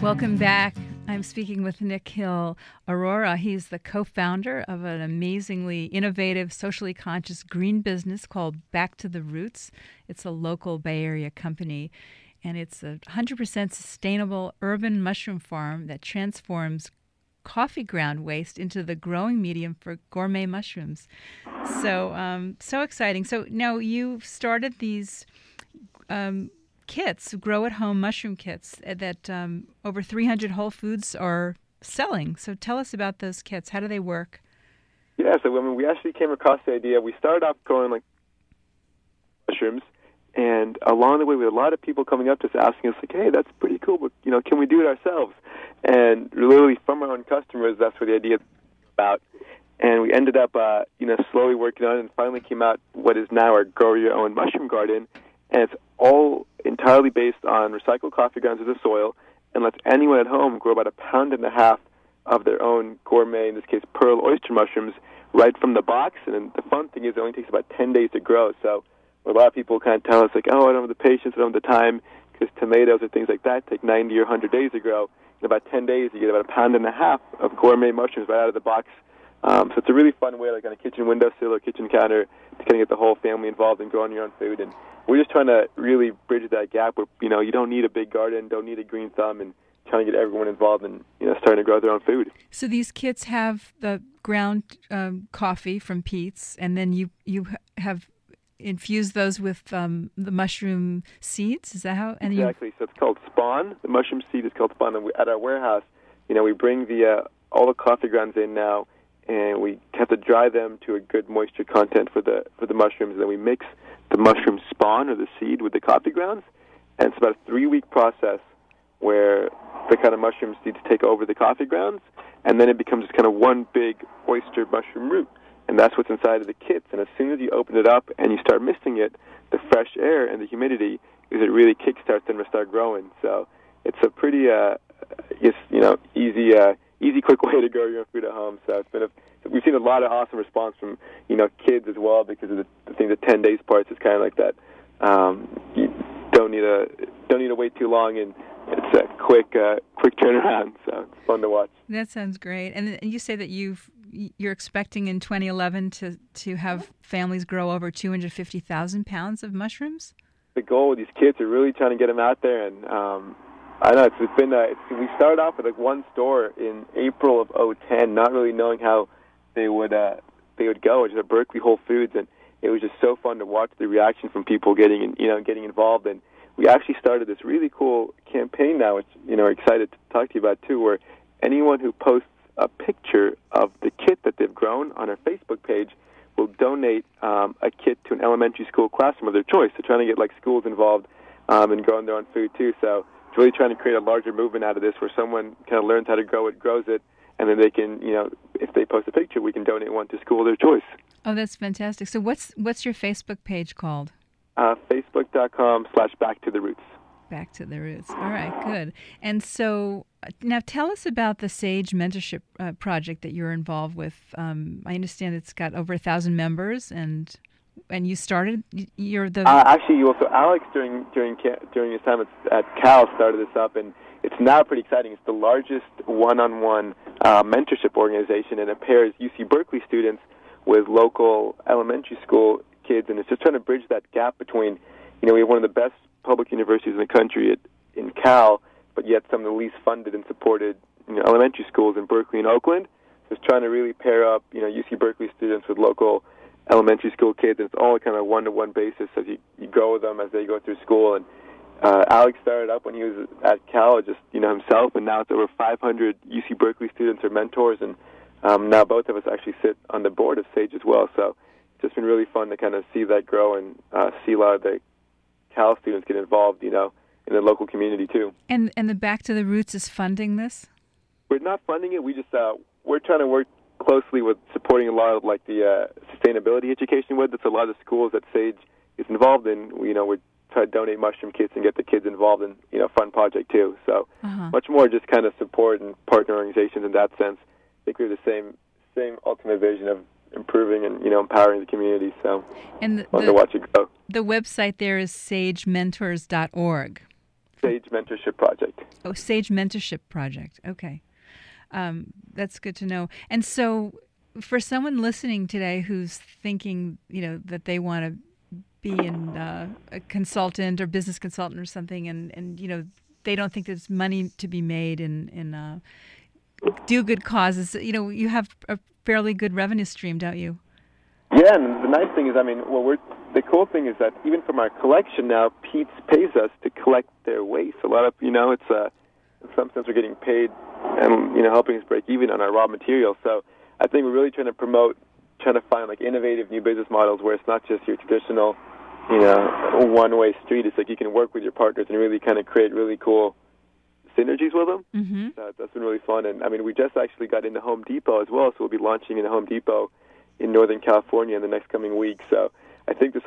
Welcome back. I'm speaking with Nick Hill Aurora. He's the co-founder of an amazingly innovative, socially conscious green business called Back to the Roots. It's a local Bay Area company, and it's a 100% sustainable urban mushroom farm that transforms coffee ground waste into the growing medium for gourmet mushrooms. So, so exciting. So now you've started these kits, grow-at-home mushroom kits that over 300 Whole Foods are selling. So tell us about those kits. How do they work? Yeah, so when we actually came across the idea, we started off growing like mushrooms, and along the way we had a lot of people coming up to us asking us, like, hey, that's pretty cool, but, can we do it ourselves? And literally from our own customers, that's what the idea was about. And we ended up, slowly working on it and finally came out what is now our Grow Your Own Mushroom Garden. And it's all entirely based on recycled coffee grounds as a soil and lets anyone at home grow about 1.5 pounds of their own gourmet, in this case, pearl oyster mushrooms, right from the box. And then the fun thing is it only takes about 10 days to grow. So a lot of people kind of tell us, like, oh, I don't have the patience, I don't have the time, because tomatoes or things like that take 90 or 100 days to grow. In about 10 days, you get about 1.5 pounds of gourmet mushrooms right out of the box. So it's a really fun way, like on a kitchen windowsill or kitchen counter, to kind of get the whole family involved in growing your own food. And we're just trying to really bridge that gap where, you don't need a big garden, don't need a green thumb, and trying to get everyone involved in, starting to grow their own food. So these kits have the ground coffee from Pete's, and then you have infused those with the mushroom seeds? Is that how? And exactly. So it's called Spawn. The mushroom seed is called Spawn. And at our warehouse, we bring all the coffee grounds in now, and we have to dry them to a good moisture content for the mushrooms. And then we mix the mushroom spawn or the seed with the coffee grounds. And it's about a 3-week process where the kind of mushroom seeds take over the coffee grounds, and then it becomes just kind of one big oyster mushroom root. And that's what's inside of the kits. And as soon as you open it up and you start misting it, the fresh air and the humidity is it really kickstarts them to start growing. So it's a pretty, easy, quick way to grow your own food at home. So we've seen a lot of awesome response from, kids as well, because of the thing, the 10 days parts is kind of like that. You don't need to wait too long, and it's a quick turnaround. So it's fun to watch. That sounds great. And you say that you're expecting in 2011 to have families grow over 250,000 pounds of mushrooms? The goal with these kids are really trying to get them out there, and I know we started off with like one store in April of 2010, not really knowing how they would go. It was at Berkeley Whole Foods, and it was just so fun to watch the reaction from people getting involved. And we actually started this really cool campaign now, which we're excited to talk to you about too, where anyone who posts a picture of the kit that they've grown on our Facebook page will donate a kit to an elementary school classroom of their choice. So trying to get like schools involved in growing their own food too. So it's really trying to create a larger movement out of this, where someone kind of learns how to grow it, grows it, and then they can, if they post a picture, we can donate one to school of their choice. Oh, that's fantastic. So what's your Facebook page called? Facebook.com/BackToTheRoots. Back to the Roots. All right, good. And so now tell us about the SAGE mentorship project that you're involved with. I understand it's got over 1,000 members, and you started. You're the actually. Also, Alex during his time at Cal started this up, and it's now pretty exciting. It's the largest one-on-one mentorship organization, and it pairs UC Berkeley students with local elementary school kids, and it's just trying to bridge that gap between, we have one of the best public universities in the country in Cal, but yet some of the least funded and supported elementary schools in Berkeley and Oakland. So it's trying to really pair up UC Berkeley students with local elementary school kids, and it's all kind of a one-to-one basis as you go with them as they go through school. And Alex started up when he was at Cal, just himself, and now it's over 500 UC Berkeley students are mentors, and now both of us actually sit on the board of SAGE as well. So it's just been really fun to kind of see that grow and see a lot of the Cal students get involved, in the local community too. And the Back to the Roots is funding this? We're not funding it. We just we're trying to work closely with supporting a lot of like the sustainability education with. It's a lot of schools that SAGE is involved in. We're trying to donate mushroom kits and get the kids involved in fun project too. So much more just kind of support and partner organizations in that sense. I think we have the same ultimate vision of improving and empowering the community. So and fun to watch it grow. The website there is sagementors.org Sage Mentorship Project. Oh, Sage Mentorship Project. Okay. That's good to know. And so for someone listening today who's thinking, that they want to be a consultant or business consultant or something, and they don't think there's money to be made in do good causes, you have a fairly good revenue stream, don't you? Yeah, and the nice thing is, the cool thing is that even from our collection now, Pete's pays us to collect their waste. A lot of, it's in some sense we're getting paid and, helping us break even on our raw material. So I think we're really trying to find like innovative new business models where it's not just your traditional, one-way street. It's like you can work with your partners and really kind of create really cool synergies with them. Mm-hmm. That's been really fun. And we just actually got into Home Depot as well, so we'll be launching in Home Depot in Northern California in the next coming week. So I think the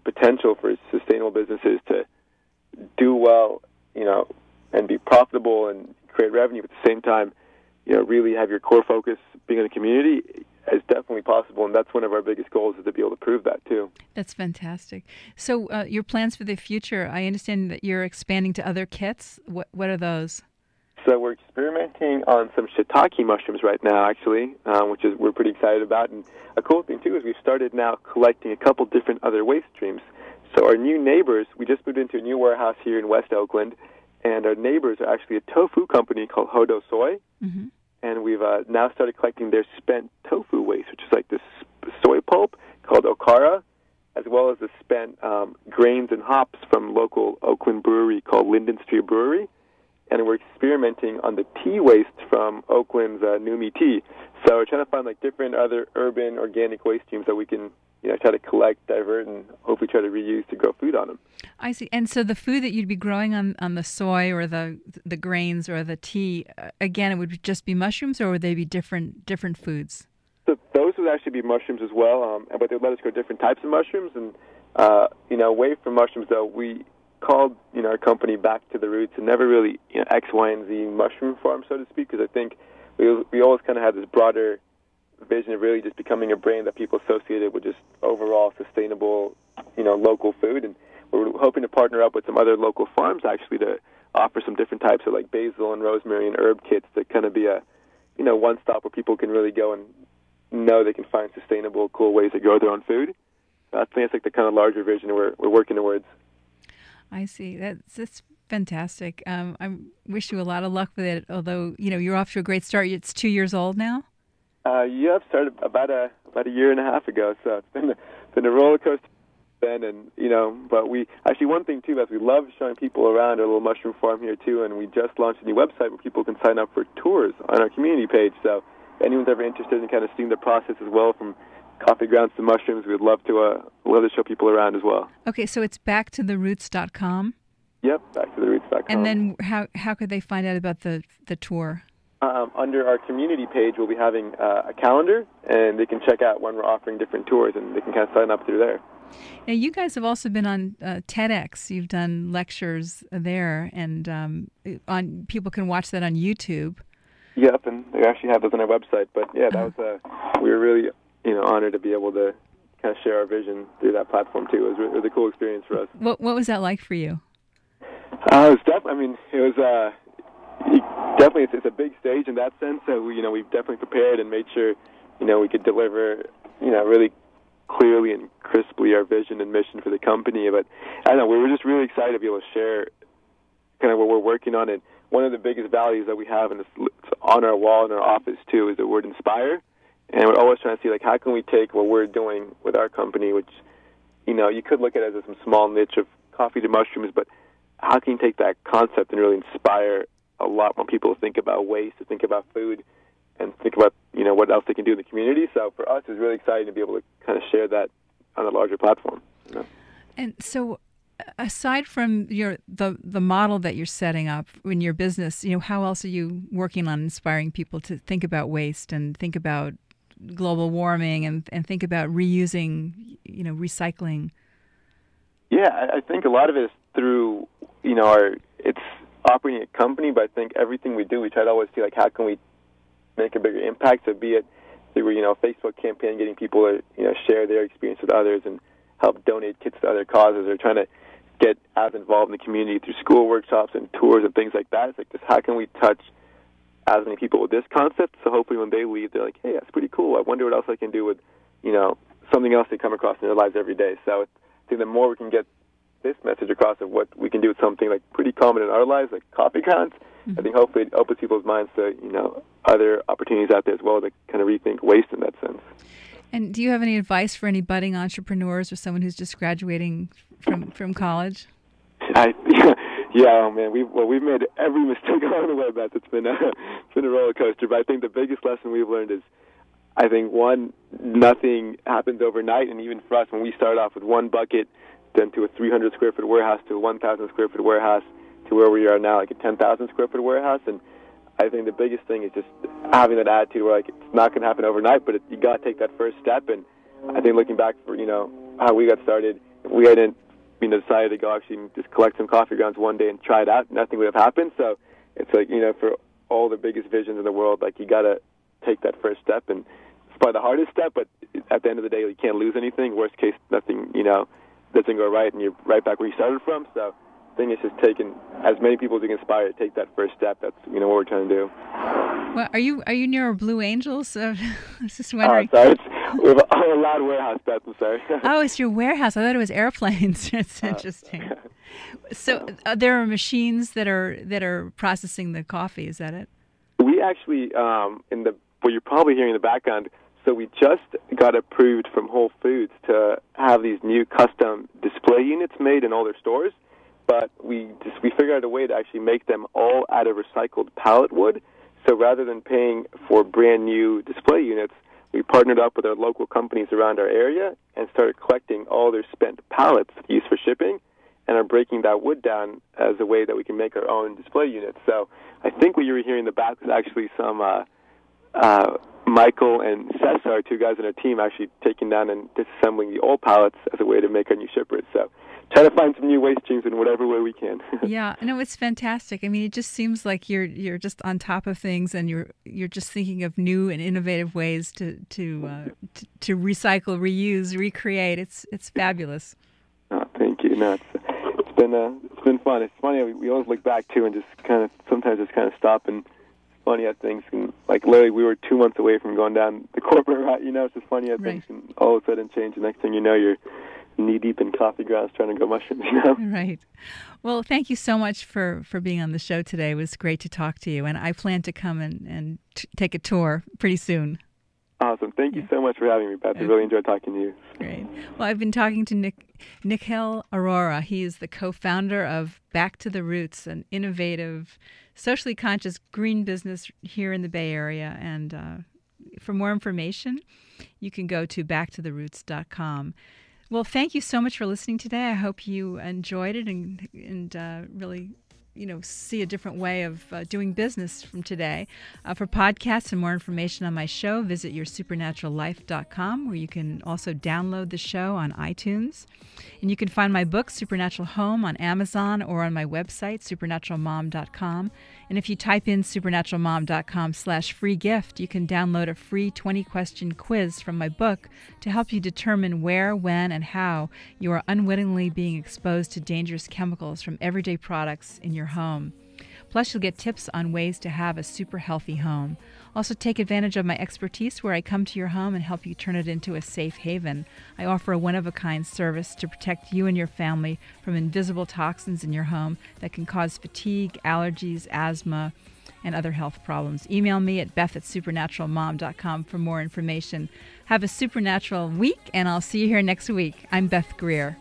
potential for sustainable businesses to do well, and be profitable and create revenue at the same time, really have your core focus being in the community is definitely possible, and that's one of our biggest goals, is to be able to prove that too. That's fantastic. So your plans for the future, I understand that you're expanding to other kits. What are those? So we're experimenting on some shiitake mushrooms right now, actually, which we're pretty excited about. And a cool thing, too, is we've started now collecting a couple different other waste streams. So our new neighbors, we just moved into a new warehouse here in West Oakland, and our neighbors are actually a tofu company called Hodo Soy. Mm-hmm. And we've now started collecting their spent tofu waste, which is like this soy pulp called okara, as well as the spent grains and hops from local Oakland brewery called Linden Street Brewery. And we're experimenting on the tea waste from Oakland's Numi Tea. So we're trying to find like different other urban organic waste streams that we can try to collect, divert, and hopefully try to reuse to grow food on them. I see. And so the food that you'd be growing on the soy or the grains or the tea, again, it would just be mushrooms, or would they be different foods? So those would actually be mushrooms as well, but they would let us grow different types of mushrooms. And away from mushrooms, though, we called our company Back to the Roots, and never really X, Y, and Z mushroom farm, so to speak, because I think we always kind of had this broader vision of really just becoming a brand that people associated with just overall sustainable, local food. And we're hoping to partner up with some other local farms actually to offer some different types of like basil and rosemary and herb kits to kind of be a, one stop where people can really go and know they can find sustainable, cool ways to grow their own food. I think it's like the kind of larger vision we're working towards. I see. That's fantastic. I wish you a lot of luck with it. Although you're off to a great start. It's 2 years old now. I've started about a year and a half ago. So it's been a roller coaster then, and But we actually, one thing too, Beth, we love showing people around our little mushroom farm here too, and we just launched a new website where people can sign up for tours on our community page. So if anyone's ever interested in kind of seeing the process as well, from coffee grounds to mushrooms, we'd love to show people around as well. Okay, so it's backtotheroots.com? Yep, backtotheroots.com. And then how could they find out about the tour? Under our community page, we'll be having a calendar, and they can check out when we're offering different tours, and they can kind of sign up through there. Now, you guys have also been on TEDx. You've done lectures there, and people can watch that on YouTube. Yep, and they actually have those on our website. But yeah, that was we were really honored to be able to kind of share our vision through that platform too. It was a cool experience for us. What was that like for you? It was definitely. Definitely, it's a big stage in that sense. So we've definitely prepared and made sure we could deliver really clearly and crisply our vision and mission for the company. But I don't know, we were just really excited to be able to share kind of what we're working on. And one of the biggest values that we have, and it's on our wall in our office too, is the word inspire. And we're always trying to see how can we take what we're doing with our company, which you could look at it as some small niche of coffee to mushrooms, but how can you take that concept and really inspire a lot more people to think about waste, to think about food, and think about what else they can do in the community. So for us, it's really exciting to be able to kind of share that on a larger platform. And so, aside from the model that you're setting up in your business, how else are you working on inspiring people to think about waste and think about global warming and think about reusing, recycling? Yeah, I think a lot of it is through it's operating a company, but I think everything we do, we try to always see how can we make a bigger impact. So be it through a Facebook campaign, getting people to share their experience with others and help donate kits to other causes, or trying to get as involved in the community through school workshops and tours and things like that. It's like, just how can we touch as many people with this concept? So hopefully when they leave, they're like, hey, that's pretty cool. I wonder what else I can do with, something else they come across in their lives every day. So I think the more we can get this message across of what we can do with something like pretty common in our lives, like coffee grounds, I think hopefully it opens people's minds to, other opportunities out there as well to kind of rethink waste in that sense. And do you have any advice for any budding entrepreneurs or someone who's just graduating from college? Yeah, man, we've made every mistake along the way, Beth. It's been a roller coaster. But I think the biggest lesson we've learned is, I think, one, nothing happens overnight. And even for us, when we started off with one bucket, then to a 300 square foot warehouse, to a 1,000 square foot warehouse, to where we are now, like a 10,000 square foot warehouse. And I think the biggest thing is just having that attitude where, like, it's not going to happen overnight, but you got to take that first step. And I think looking back for, how we got started, if we hadn't, decided to go actually just collect some coffee grounds one day and try it out, nothing would have happened. So it's like, for all the biggest visions in the world, like, you got to take that first step. And it's probably the hardest step, but at the end of the day, you can't lose anything. Worst case, nothing, doesn't go right, and you're right back where you started from. So I think it's just taking as many people as you can inspire to take that first step. That's, what we're trying to do. Well, are you near Blue Angels? I was just wondering. Sorry. We have a loud warehouse, Beth. I'm sorry. Oh, it's your warehouse. I thought it was airplanes. It's interesting. So there are machines that are processing the coffee. Is that it? We actually, what you're probably hearing in the background, so we just got approved from Whole Foods to have these new custom display units made in all their stores. But we figured out a way to actually make them all out of recycled pallet wood. So rather than paying for brand new display units, we partnered up with our local companies around our area and started collecting all their spent pallets used for shipping, and are breaking that wood down as a way that we can make our own display units. So I think what you were hearing in the back was actually some Michael and Cesar, two guys on our team, actually taking down and disassembling the old pallets as a way to make our new shippers. So try to find some new waste streams in whatever way we can. Yeah, no, it's fantastic. I mean, it just seems like you're just on top of things, and you're just thinking of new and innovative ways to recycle, reuse, recreate. It's fabulous. Oh, thank you. No, it's been fun. It's funny. We always look back too, and just sometimes stop and. Funny how things can, like, literally we were 2 months away from going down the corporate route, it's just funny how things can all of a sudden change. The next thing you know, you're knee-deep in coffee grounds trying to go mushrooms, Right. Well, thank you so much for being on the show today. It was great to talk to you, and I plan to come and take a tour pretty soon. Awesome. Thank you so much for having me, Beth. I really enjoyed talking to you. Great. Well, I've been talking to Nikhil Arora. He is the co-founder of Back to the Roots, an innovative, socially conscious green business here in the Bay Area. And for more information, you can go to backtotheroots.com. Well, thank you so much for listening today. I hope you enjoyed it and really see a different way of doing business from today. For podcasts and more information on my show, visit yoursupernaturallife.com, where you can also download the show on iTunes. And you can find my book, Supernatural Home, on Amazon or on my website, supernaturalmom.com. And if you type in supernaturalmom.com/free gift, you can download a free 20-question quiz from my book to help you determine where, when, and how you are unwittingly being exposed to dangerous chemicals from everyday products in your home. Plus, you'll get tips on ways to have a super healthy home. Also, take advantage of my expertise where I come to your home and help you turn it into a safe haven. I offer a one-of-a-kind service to protect you and your family from invisible toxins in your home that can cause fatigue, allergies, asthma, and other health problems. Email me at beth@supernaturalmom.com for more information. Have a supernatural week, and I'll see you here next week. I'm Beth Greer.